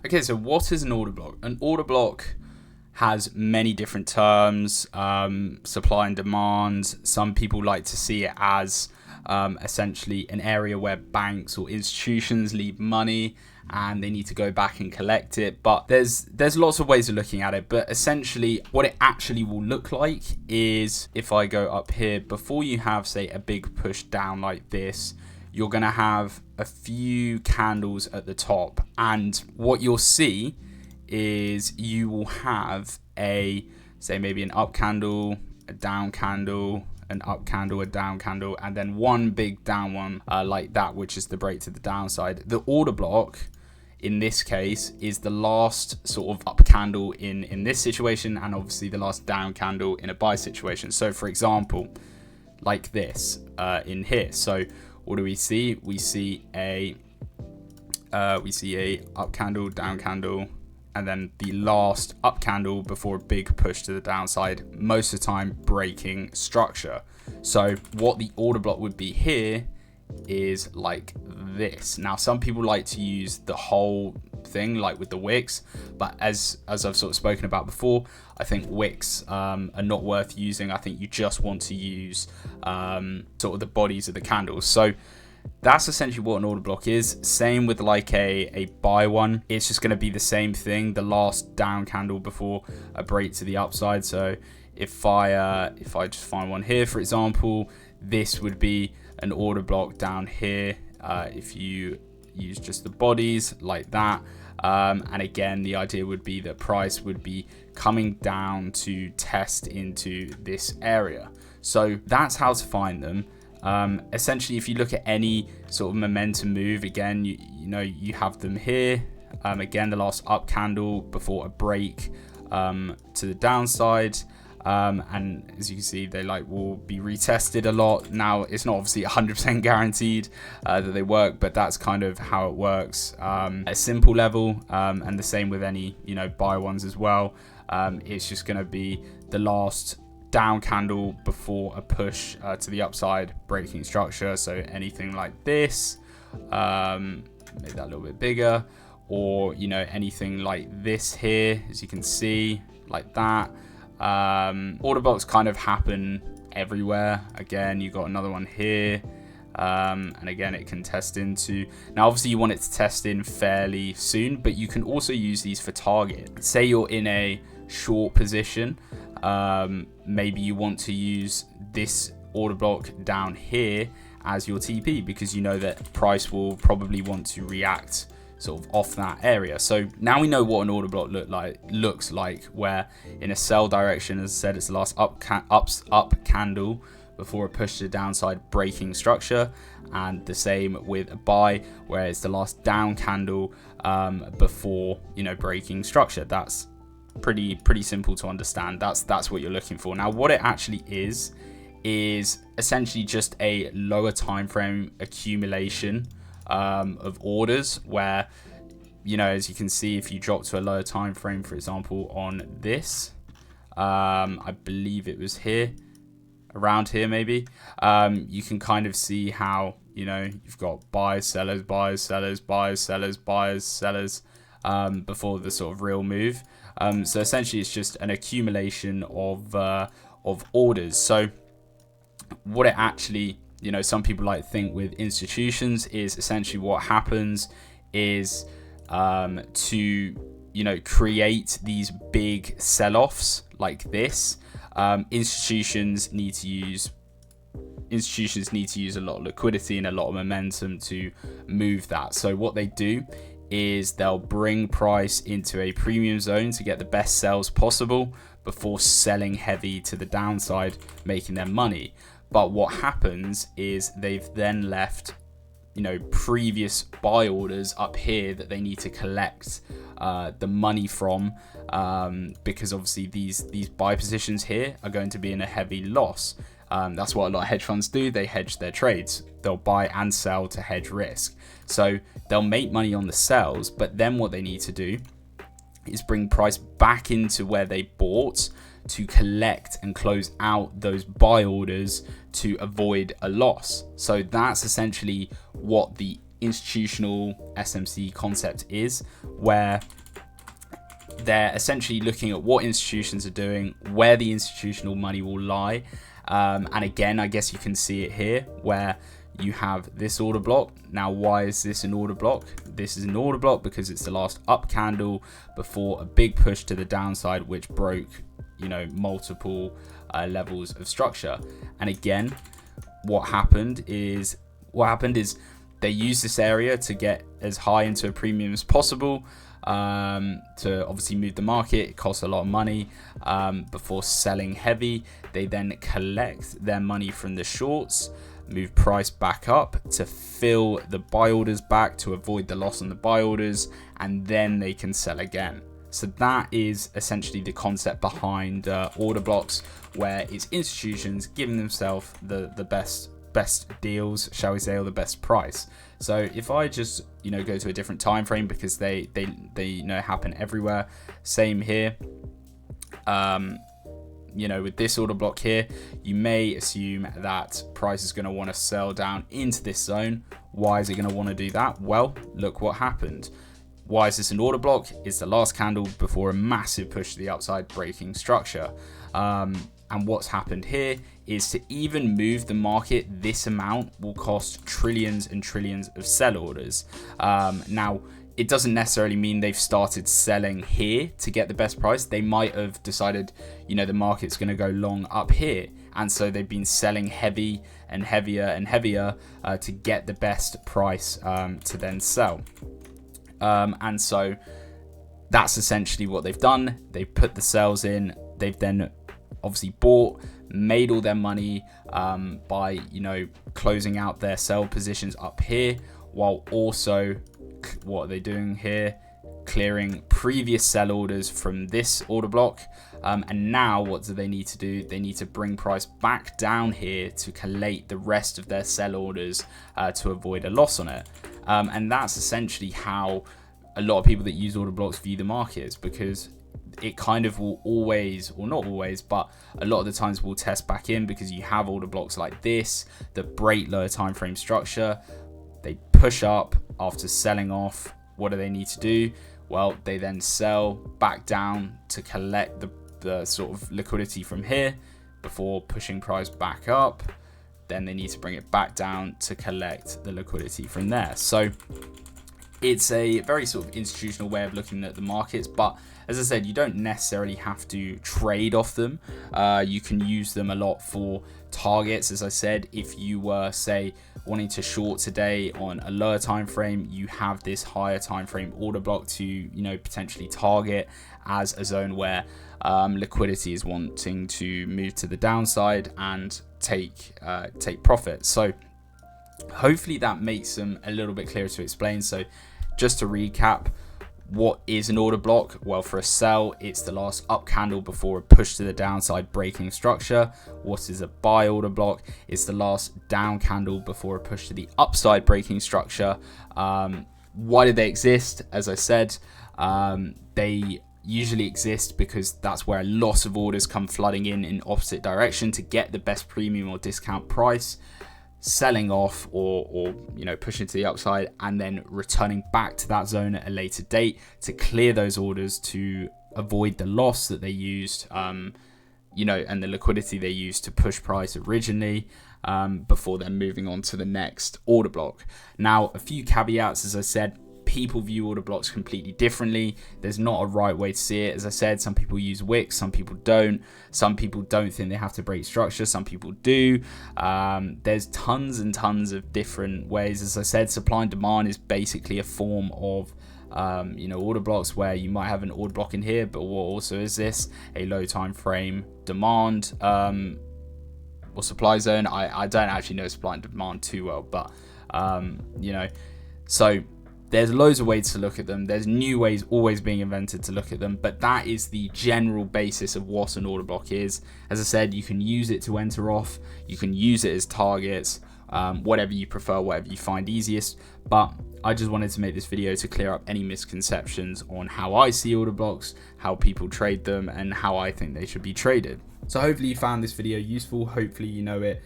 Okay, so what is an order block? An order block has many different terms, supply and demand. Some people like to see it as essentially an area where banks or institutions leave money and they need to go back and collect it. But there's lots of ways of looking at it. But essentially what it actually will look like is, if I go up here, before you have, say, a big push down like this, you're going to have a few candles at the top. And what you'll see is you will have say maybe an up candle, a down candle, an up candle, a down candle, and then one big down one like that, which is the break to the downside. The order block in this case is the last sort of up candle in this situation, and obviously the last down candle in a buy situation. So for example, like this in here. So what do we see? We see a up candle, down candle, and then the last up candle before a big push to the downside, most of the time breaking structure. So what the order block would be here is like this. Now, some people like to use the whole thing, like with the wicks, but as I've sort of spoken about before, I think wicks are not worth using. I think you just want to use sort of the bodies of the candles. So that's essentially what an order block is. Same with like a buy one. It's just going to be the same thing, the last down candle before a break to the upside. So if I just find one here, for example, this would be an order block down here. If you use just the bodies like that, and again, the idea would be that price would be coming down to test into this area. So that's how to find them. Essentially, if you look at any sort of momentum move, again, you have them here. Again, the last up candle before a break to the downside. And as you can see, they will be retested a lot. Now, it's not obviously 100% guaranteed that they work, but that's kind of how it works at a simple level. And the same with any buy ones as well. It's just going to be the last down candle before a push to the upside, breaking structure. So anything like this, make that a little bit bigger, or anything like this here, as you can see, like that. Order blocks kind of happen everywhere. Again, you got another one here, and again, it can test into. Now, obviously, you want it to test in fairly soon, but you can also use these for target. Say you're in a short position. Maybe you want to use this order block down here as your TP, because you know that price will probably want to react sort of off that area. So now we know what an order block looks like, where in a sell direction, as I said, it's the last up candle before a push to the downside, breaking structure, and the same with a buy, where it's the last down candle before breaking structure. That's pretty simple to understand. That's what you're looking for. Now, what it actually is essentially just a lower time frame accumulation of orders, where as you can see, if you drop to a lower time frame, for example on this, I believe it was here, around here maybe, you can kind of see how you've got buyers, sellers, buyers, sellers, buyers, sellers, buyers, sellers, before the sort of real move. So essentially it's just an accumulation of orders. So what it actually, some people like to think with institutions is essentially what happens is to create these big sell-offs like this. Institutions need to use a lot of liquidity and a lot of momentum to move that. So what they do is they'll bring price into a premium zone to get the best sells possible before selling heavy to the downside, making their money. But what happens is they've then left previous buy orders up here that they need to collect the money from, because obviously these buy positions here are going to be in a heavy loss. That's what a lot of hedge funds do. They hedge their trades. They'll buy and sell to hedge risk. So they'll make money on the sells, but then what they need to do is bring price back into where they bought to collect and close out those buy orders to avoid a loss. So that's essentially what the institutional SMC concept is, where they're essentially looking at what institutions are doing, where the institutional money will lie. And again, I guess you can see it here where you have this order block. Now, why is this an order block? This is an order block because it's the last up candle before a big push to the downside, which broke, you know, multiple levels of structure. And again, what happened is they used this area to get as high into a premium as possible, to obviously move the market. It costs a lot of money before selling heavy. They then collect their money from the shorts, move price back up to fill the buy orders back to avoid the loss on the buy orders, and then they can sell again. So that is essentially the concept behind order blocks, where it's institutions giving themselves the best deals, shall we say, or the best price. So if I just, you know, go to a different time frame, because they you know, happen everywhere. Same here. You know, with this order block here, you may assume that price is going to want to sell down into this zone. Why is it going to want to do that? Well, look what happened. Why is this an order block? It's the last candle before a massive push to the upside, breaking structure. And what's happened here is, to even move the market this amount will cost trillions and trillions of sell orders. Now, it doesn't necessarily mean they've started selling here to get the best price. They might have decided, you know, the market's going to go long up here, and so they've been selling heavy and heavier and heavier to get the best price to then sell. And so that's essentially what they've done. They've put the sells in. They've then obviously bought, made all their money by, you know, closing out their sell positions up here, while also, what are they doing here? Clearing previous sell orders from this order block. And now what do they need to do? They need to bring price back down here to collate the rest of their sell orders to avoid a loss on it. And that's essentially how a lot of people that use order blocks view the markets, because it kind of will always, or not always, but a lot of the times will test back in, because you have order blocks like this that break lower time frame structure. They push up after selling off. What do they need to do? Well, they then sell back down to collect the sort of liquidity from here before pushing price back up. Then they need to bring it back down to collect the liquidity from there. So it's a very sort of institutional way of looking at the markets, but as I said, you don't necessarily have to trade off them. You can use them a lot for targets. As I said, if you were, say, wanting to short today on a lower time frame, you have this higher time frame order block to, you know, potentially target as a zone where liquidity is wanting to move to the downside and take profit. So hopefully that makes them a little bit clearer to explain. So just to recap, what is an order block? Well, for a sell, it's the last up candle before a push to the downside, breaking structure. What is a buy order block? It's the last down candle before a push to the upside, breaking structure. Why do they exist? As I said, they usually exist because that's where a lot of orders come flooding in opposite direction to get the best premium or discount price, selling off or you know, pushing to the upside, and then returning back to that zone at a later date to clear those orders to avoid the loss that they used, you know, and the liquidity they used to push price originally, before then moving on to the next order block. Now, a few caveats. As I said, people view order blocks completely differently. There's not a right way to see it. As I said, some people use wicks, some people don't. Some people don't think they have to break structure, some people do. There's tons and tons of different ways. As I said, supply and demand is basically a form of you know, order blocks, where you might have an order block in here, but what also is this? A low time frame demand or supply zone. I don't actually know supply and demand too well, but you know, so there's loads of ways to look at them. There's new ways always being invented to look at them, but that is the general basis of what an order block is. As I said, you can use it to enter off, you can use it as targets, whatever you prefer, whatever you find easiest. But I just wanted to make this video to clear up any misconceptions on how I see order blocks, how people trade them, and how I think they should be traded. So hopefully you found this video useful. Hopefully you know it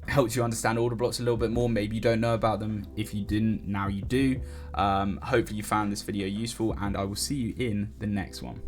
helped you understand order blocks a little bit more. Maybe you don't know about them. If you didn't, now you do. Hopefully you found this video useful, and I will see you in the next one.